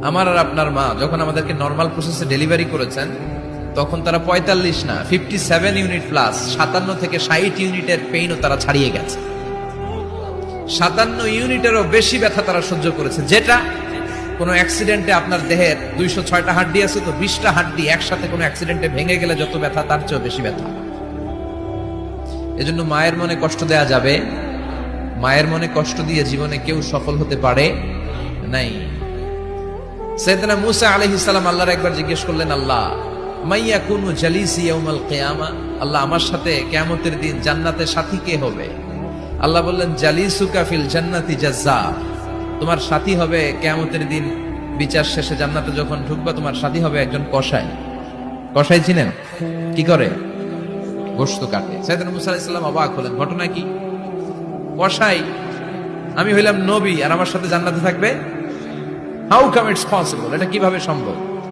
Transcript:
আমার আর আপনার মা যখন আমাদেরকে নর্মাল প্রসেসে ডেলিভারি করেছেন, তখন তারা 45 না 57 ইউনিট প্লাস 57 থেকে 60 ইউনিটের পেইনও তারা ছাড়িয়ে গেছে। 57 ইউনিটেরও বেশি ব্যথা তারা সহ্য করেছে, যেটা কোনো অ্যাক্সিডেন্টে আপনার দেহের 206টা হাড্ডি আছে, তো 20টা হাড্ডি একসাথে কোনো অ্যাক্সিডেন্টে ভেঙে গেলে যত ব্যথা, তার চেয়েও বেশি ব্যথা। এজন্য মায়ের মনে কষ্ট দেয়া যাবে? মায়ের মনে কষ্ট দিয়ে জীবনে কেউ সফল হতে পারে নাই। সাইয়েদনা মূসা আলাইহিস সালাম আল্লাহর একবার জিজ্ঞেস করলেন, আল্লাহ মাইয়া কুনু জালিসি ইয়াউমাল কিয়ামা, আল্লাহ আমার সাথে কিয়ামতের দিন জান্নাতে সাথী কে হবে? আল্লাহ বললেন, জালিসুকা ফিল জান্নাতি জাযা, তোমার সাথী হবে কিয়ামতের দিন বিচার শেষে জান্নাতে যখন ঢুকবা, তোমার সাথী হবে একজন কসাই। কসাই চিনেন? কি করে? গোশত কাটে। সাইয়েদনা মূসা আলাইহিস সালাম অবাক হলেন, ঘটনা কি? কসাই, আমি হইলাম নবী আর আমার সাথে জান্নাতে থাকবে? হাউ কাম ইটস পসিবল, এটা কিভাবে সম্ভব?